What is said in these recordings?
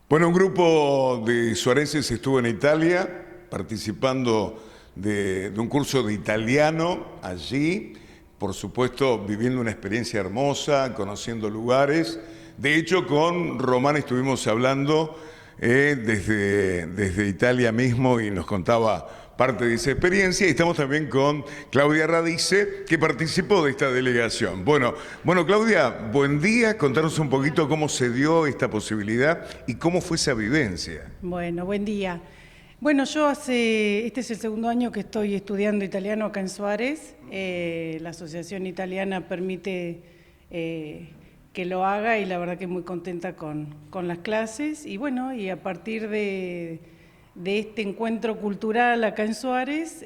Bueno, un grupo de suarenses estuvo en Italia participando de un curso de italiano allí, por supuesto viviendo una experiencia hermosa, conociendo lugares. De hecho, con Román estuvimos hablando desde Italia mismo y nos contaba parte de esa experiencia. Y estamos también con Claudia Radice, que participó de esta delegación. Bueno, Claudia, buen día. Contanos un poquito cómo se dio esta posibilidad y cómo fue esa vivencia. Bueno, buen día. Bueno, este es el segundo año que estoy estudiando italiano acá en Suárez. La Asociación Italiana permite que lo haga y la verdad que muy contenta con las clases. Y bueno, y a partir de este encuentro cultural acá en Suárez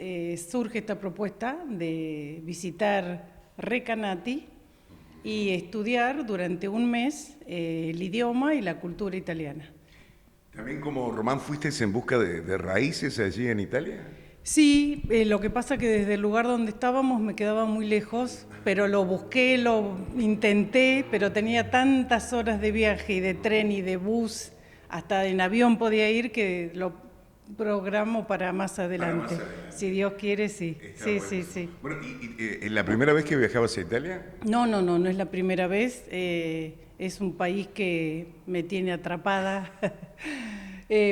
surge esta propuesta de visitar Recanati y estudiar durante un mes el idioma y la cultura italiana. También como Román fuiste en busca de raíces allí en Italia. Sí, lo que pasa que desde el lugar donde estábamos me quedaba muy lejos, pero lo busqué, lo intenté, pero tenía tantas horas de viaje y de tren y de bus, hasta en avión podía ir, que lo programo para más adelante. Si Dios quiere, sí. Está Sí, bueno. sí, sí. Bueno, ¿la primera vez que viajabas a Italia? No es la primera vez. Es un país que me tiene atrapada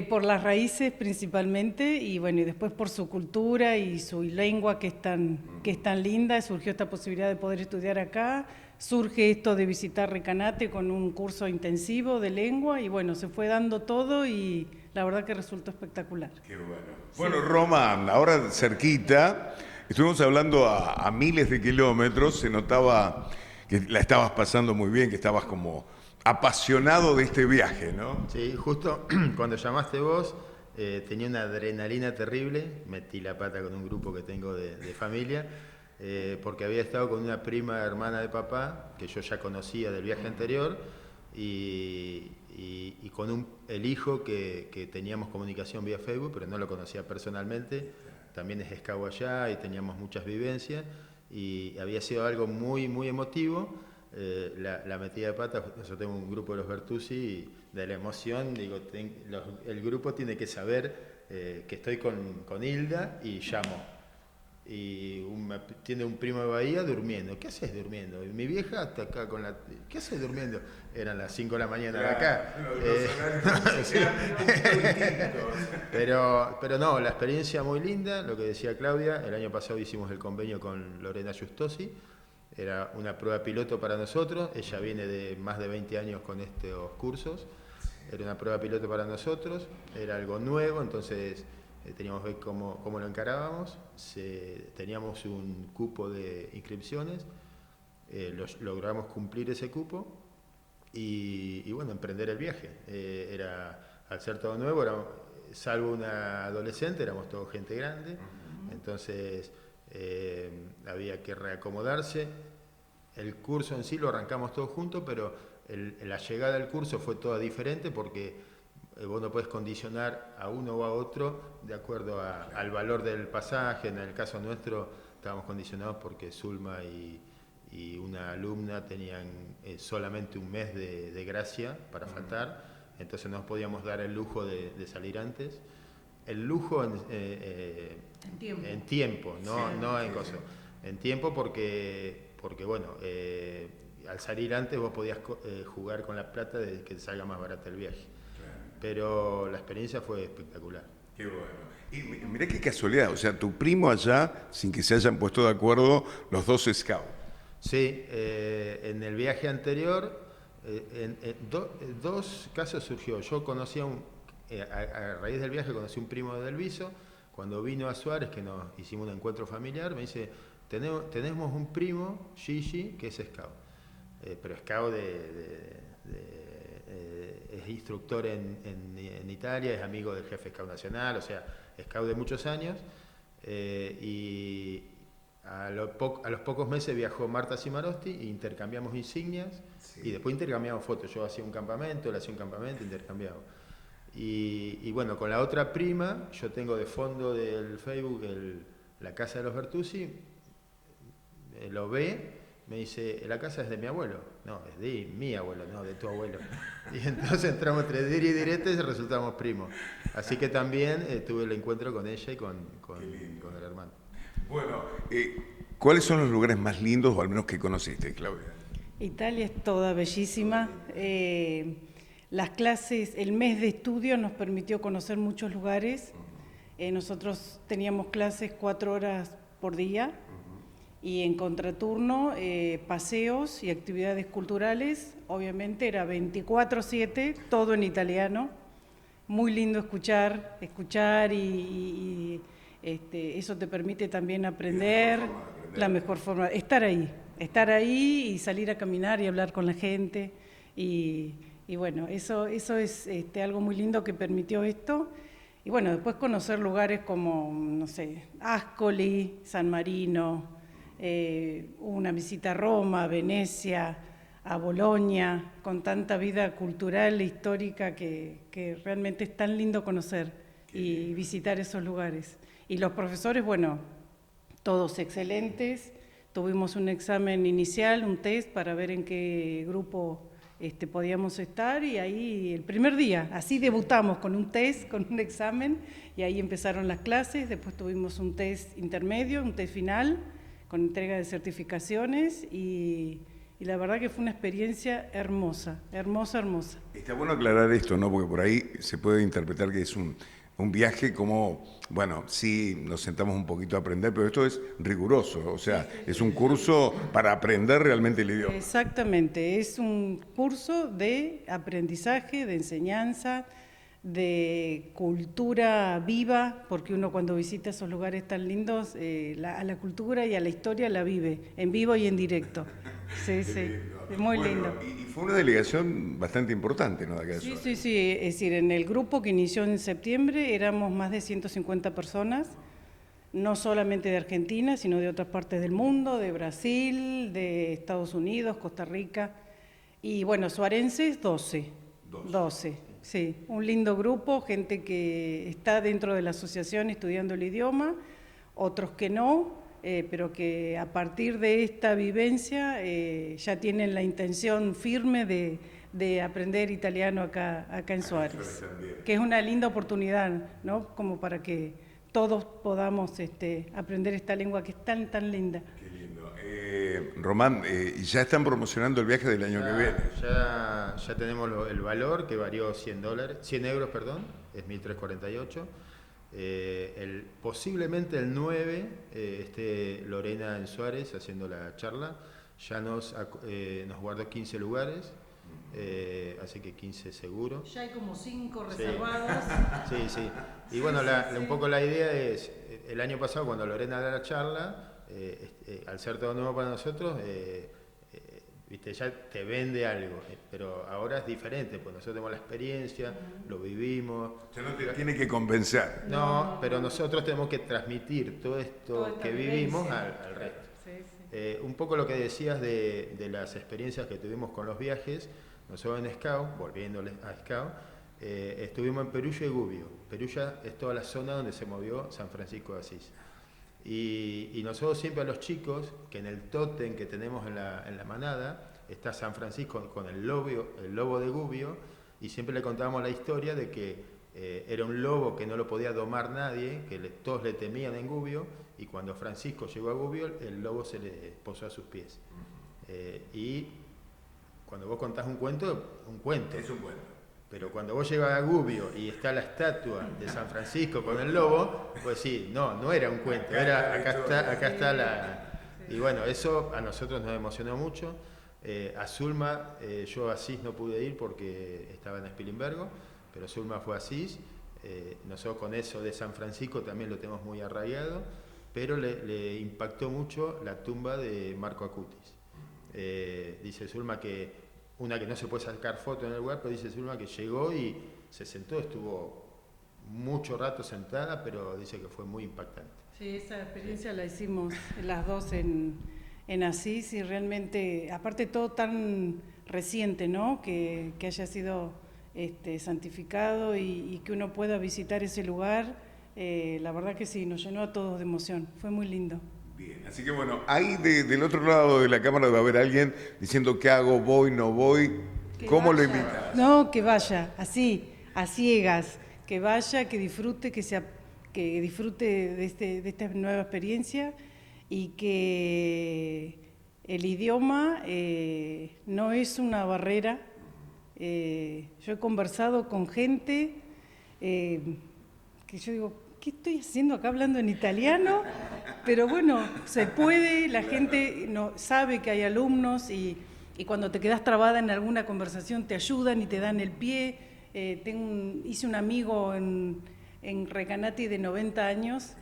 por las raíces principalmente y bueno, y después por su cultura y su lengua que es tan linda. Surgió esta posibilidad de poder estudiar acá. Surge esto de visitar Recanati con un curso intensivo de lengua y bueno, se fue dando todo y la verdad que resultó espectacular. Qué bueno. Bueno, Román, ahora cerquita, estuvimos hablando a miles de kilómetros, se notaba que la estabas pasando muy bien, que estabas como apasionado de este viaje, ¿no? Sí, justo cuando llamaste vos, tenía una adrenalina terrible, metí la pata con un grupo que tengo de familia, porque había estado con una prima hermana de papá, que yo ya conocía del viaje anterior, y con el hijo que teníamos comunicación vía Facebook, pero no lo conocía personalmente, también es scout allá y teníamos muchas vivencias, y había sido algo muy, muy emotivo. La metida de pata. Yo tengo un grupo de los Bertuzzi y de la emoción, digo, el grupo tiene que saber que estoy con Hilda y llamo. Y tiene un primo de Bahía durmiendo. ¿Qué haces durmiendo? Y mi vieja está acá con la... ¿Qué haces durmiendo? Eran las 5 de la mañana de acá. Sí. Pero no, la experiencia muy linda, lo que decía Claudia. El año pasado hicimos el convenio con Lorena Giustosi. Era una prueba piloto para nosotros, ella viene de más de 20 años con estos cursos, era una prueba piloto para nosotros, era algo nuevo, entonces teníamos que ver cómo lo encarábamos, teníamos un cupo de inscripciones, logramos cumplir ese cupo y bueno, emprender el viaje. Al ser todo nuevo, salvo una adolescente, éramos todos gente grande, entonces... había que reacomodarse. El curso en sí lo arrancamos todos juntos, pero la llegada al curso fue toda diferente porque vos no podés condicionar a uno o a otro de acuerdo al valor del pasaje. En el caso nuestro estábamos condicionados porque Zulma y una alumna tenían solamente un mes de gracia para faltar, entonces no podíamos dar el lujo de salir antes. El lujo en tiempo, no en cosas. En tiempo porque bueno, al salir antes vos podías jugar con la plata de que te salga más barata el viaje. Pero la experiencia fue espectacular. Qué bueno. Y mirá qué casualidad, o sea, tu primo allá, sin que se hayan puesto de acuerdo los dos scouts. Sí, en el viaje anterior, dos casos surgió. Yo conocí a raíz del viaje conocí un primo de Delviso. Cuando vino a Suárez, que nos hicimos un encuentro familiar, me dice, tenemos un primo, Gigi, que es scout. Pero scout es instructor en Italia, es amigo del jefe scout nacional, o sea, scout de muchos años. Y a los pocos meses viajó Marta Cimarosti e intercambiamos insignias, sí. Y después intercambiamos fotos. Yo hacía un campamento, él hacía un campamento, intercambiamos. Y bueno, con la otra prima, yo tengo de fondo del Facebook la casa de los Bertuzzi, lo ve, Me dice, la casa es de mi abuelo. No, es de mi abuelo, no, de tu abuelo. Y entonces entramos entre dir y direte y resultamos primos. Así que también tuve el encuentro con ella y con el hermano. Bueno, ¿cuáles son los lugares más lindos, o al menos que conociste, Claudia? Italia es toda bellísima. Las clases, el mes de estudio nos permitió conocer muchos lugares. Nosotros teníamos clases 4 horas por día y en contraturno paseos y actividades culturales. Obviamente era 24/7, todo en italiano. Muy lindo escuchar y eso te permite también aprender la mejor forma, estar ahí y salir a caminar y hablar con la gente y bueno, eso es algo muy lindo que permitió esto. Y bueno, después conocer lugares como, no sé, Ascoli, San Marino, una visita a Roma, Venecia, a Bolonia, con tanta vida cultural e histórica que realmente es tan lindo conocer y visitar esos lugares. Y los profesores, bueno, todos excelentes. Tuvimos un examen inicial, un test para ver en qué grupo podíamos estar y ahí el primer día, así debutamos con un test, con un examen y ahí empezaron las clases. Después tuvimos un test intermedio, un test final con entrega de certificaciones y la verdad que fue una experiencia hermosa, hermosa, hermosa. Está bueno aclarar esto, ¿no? Porque por ahí se puede interpretar que es un viaje como, bueno, sí, nos sentamos un poquito a aprender, pero esto es riguroso, o sea, es un curso para aprender realmente el idioma. Exactamente, es un curso de aprendizaje, de enseñanza, de cultura viva, porque uno cuando visita esos lugares tan lindos, a la cultura y a la historia la vive, en vivo y en directo. Sí, sí, es muy lindo. Y fue una delegación bastante importante, ¿no? De acá de Sí, Suárez. sí, es decir, en el grupo que inició en septiembre éramos más de 150 personas, no solamente de Argentina, sino de otras partes del mundo, de Brasil, de Estados Unidos, Costa Rica, y bueno, suarenses 12, sí, un lindo grupo, gente que está dentro de la asociación estudiando el idioma, otros que no, pero que a partir de esta vivencia ya tienen la intención firme de aprender italiano acá en Suárez, que es una linda oportunidad, ¿no? Como para que todos podamos aprender esta lengua que es tan, tan linda. Qué lindo. Román, ya están promocionando el viaje del año que viene. Ya tenemos el valor que varió 100 euros, perdón, es 1.348. Posiblemente el 9 esté Lorena en Suárez haciendo la charla. Ya nos guardó 15 lugares, así que 15 seguro. Ya hay como 5 reservados. Sí, sí. Y bueno, un poco la idea es, el año pasado cuando Lorena da la charla, al ser todo nuevo para nosotros, viste, ya te vende algo, pero ahora es diferente, pues nosotros tenemos la experiencia, lo vivimos. Ya no te tiene que convencer. No, pero nosotros tenemos que transmitir todo esto que vivimos al resto. Sí, sí. Un poco lo que decías de las experiencias que tuvimos con los viajes, nosotros en Scout, volviéndoles a Scout, estuvimos en Perugia y Gubbio. Perugia es toda la zona donde se movió San Francisco de Asís. Y nosotros siempre a los chicos, que en el tótem que tenemos en la manada, está San Francisco con el lobo de Gubbio, y siempre le contábamos la historia de que era un lobo que no lo podía domar nadie, que todos le temían en Gubbio, y cuando Francisco llegó a Gubbio, el lobo se le posó a sus pies. Y cuando vos contás un cuento, un cuento. Es un cuento. Pero cuando vos llegas a Gubbio y está la estatua de San Francisco con el lobo, pues sí, no era un cuento, acá está la... Y bueno, eso a nosotros nos emocionó mucho. A Zulma, yo a Asís no pude ir porque estaba en Spilimbergo, pero Zulma fue a Asís. Nosotros con eso de San Francisco también lo tenemos muy arraigado, pero le impactó mucho la tumba de Marco Acutis. Dice Zulma que una que no se puede sacar foto en el lugar, pero dice Zulma que llegó y se sentó, estuvo mucho rato sentada, pero dice que fue muy impactante. Sí, esa experiencia la hicimos las dos en Asís y realmente, aparte todo tan reciente, ¿no? Que haya sido santificado y que uno pueda visitar ese lugar, la verdad que sí, nos llenó a todos de emoción, fue muy lindo. Bien, así que bueno, ahí del otro lado de la cámara va a haber alguien diciendo qué hago, voy, no voy. ¿Cómo lo invitas? No, que vaya, así, a ciegas, que vaya, que disfrute, que disfrute de esta nueva experiencia y que el idioma no es una barrera. Yo he conversado con gente que yo digo, ¿qué estoy haciendo acá hablando en italiano? Pero bueno, se puede, la gente no, sabe que hay alumnos y cuando te quedas trabada en alguna conversación te ayudan y te dan el pie. Hice un amigo en Recanati de 90 años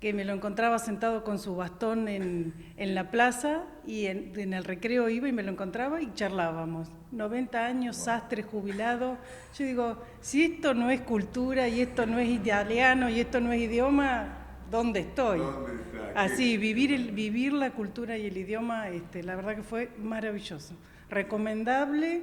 que me lo encontraba sentado con su bastón en la plaza y en el recreo iba y me lo encontraba y charlábamos. 90 años, sastre, jubilado. Yo digo, si esto no es cultura y esto no es italiano y esto no es idioma, ¿dónde estoy? Así, vivir la cultura y el idioma, la verdad que fue maravilloso. Recomendable,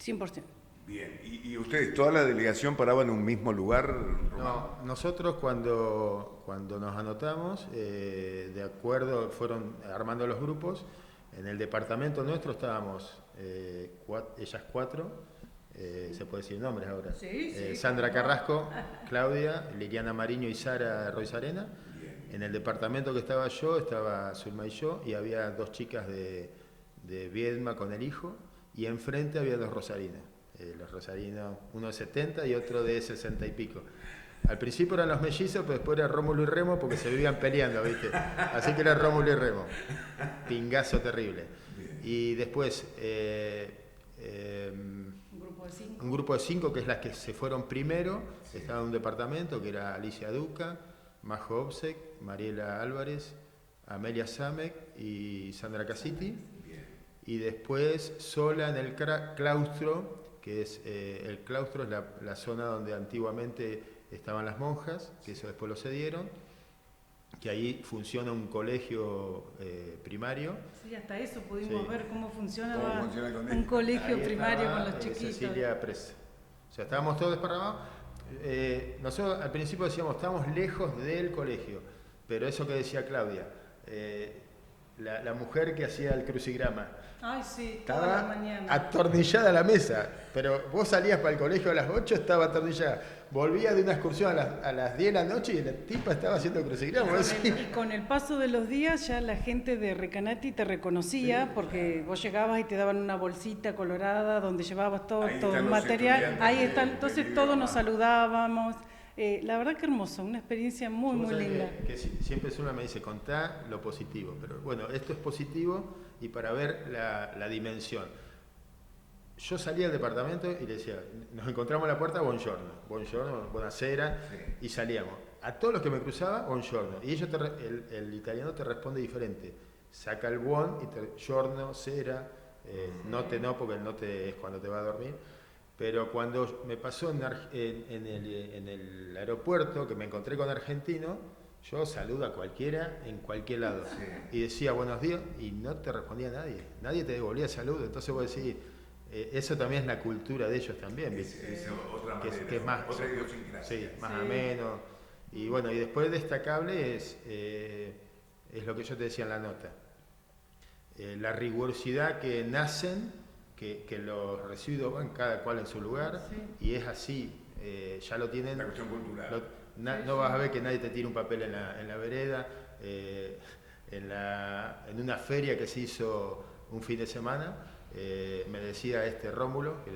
100%. Bien, ¿y ustedes, toda la delegación paraba en un mismo lugar? No, nosotros cuando nos anotamos, de acuerdo, fueron armando los grupos. En el departamento nuestro estábamos ellas 4, se puede decir nombres ahora. Sí, Sandra Carrasco, Claudia, Liliana Mariño y Sara Roizarena. En el departamento que estaba yo, estaba Zulma y yo, y había 2 chicas de Viedma con el hijo, y enfrente había 2 rosarinos. Los rosarinos, uno de 70 y otro de 60 y pico. Al principio eran los mellizos, pero después era Rómulo y Remo porque se vivían peleando, ¿viste? Así que era Rómulo y Remo. Pingazo terrible. Y después un grupo de 5 que es las que se fueron primero. Estaba en un departamento que era Alicia Duca, Majo Obsec, Mariela Álvarez, Amelia Samek y Sandra Casiti. Y después sola en el claustro, que es el claustro es la zona donde antiguamente estaban las monjas, que eso después lo cedieron, que ahí funciona un colegio primario. Sí, hasta eso pudimos ver cómo funciona con un colegio primario con los chiquitos. Cecilia Presa. O sea, estábamos todos desparramados. Nosotros al principio decíamos, estamos lejos del colegio, pero eso que decía Claudia, la mujer que hacía el crucigrama, ay, sí, toda la mañana. Atornillada a la mesa, pero vos salías para el colegio a las 8, estaba atornillada. Volvía de una excursión a las 10 de la noche y la tipa estaba haciendo crucigrama. Y con el paso de los días ya la gente de Recanati te reconocía, porque vos llegabas y te daban una bolsita colorada donde llevabas todo el material. Ahí están, entonces todos nos saludábamos. La verdad que hermoso, una experiencia muy, muy linda. Que siempre Zulma me dice, contá lo positivo, pero bueno, esto es positivo y para ver la dimensión. Yo salía del departamento y le decía, nos encontramos en la puerta, buongiorno, buonasera, y salíamos. A todos los que me cruzaba, buongiorno. Y ellos el italiano te responde diferente. Saca el buon y giorno, sera, note no, porque el note es cuando te va a dormir. Pero cuando me pasó en el aeropuerto, que me encontré con argentino, yo saludo a cualquiera en cualquier lado. Sí. Y decía buenos días y no te respondía nadie. Nadie te devolvía saludo. Entonces vos decís, eso también es la cultura de ellos también, ¿viste? Es otra manera, que es más, otra idiosincrasia. Sí, más ameno. Y bueno, y después destacable es lo que yo te decía en la nota. La rigurosidad que nacen, que los residuos van cada cual en su lugar, y es así, ya lo tienen. La cuestión cultural. No vas a ver que nadie te tire un papel en la vereda. En una feria que se hizo un fin de semana, me decía Rómulo, que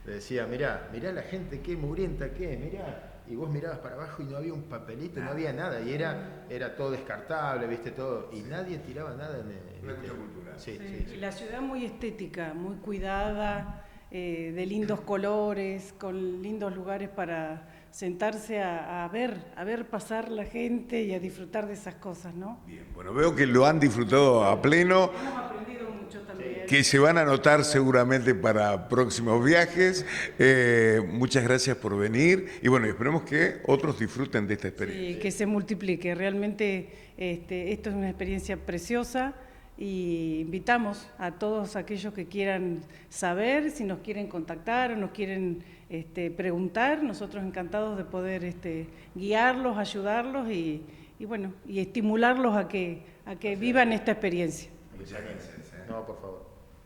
le decía, mirá la gente, qué mugrienta que es, mirá. Y vos mirabas para abajo y no había un papelito, no había nada, y era todo descartable, viste, todo, y nadie tiraba nada en la cuestión cultural. Sí. Y la ciudad muy estética, muy cuidada, de lindos colores, con lindos lugares para sentarse a ver pasar la gente y a disfrutar de esas cosas, ¿no? Bien, bueno, veo que lo han disfrutado a pleno. Hemos aprendido mucho también. Que se van a anotar seguramente para próximos viajes. Muchas gracias por venir y bueno, esperemos que otros disfruten de esta experiencia. Sí, que se multiplique. Realmente esto es una experiencia preciosa y invitamos a todos aquellos que quieran saber, si nos quieren contactar o nos quieren preguntar, nosotros encantados de poder guiarlos, ayudarlos y bueno, y estimularlos a que vivan esta experiencia. No, por favor.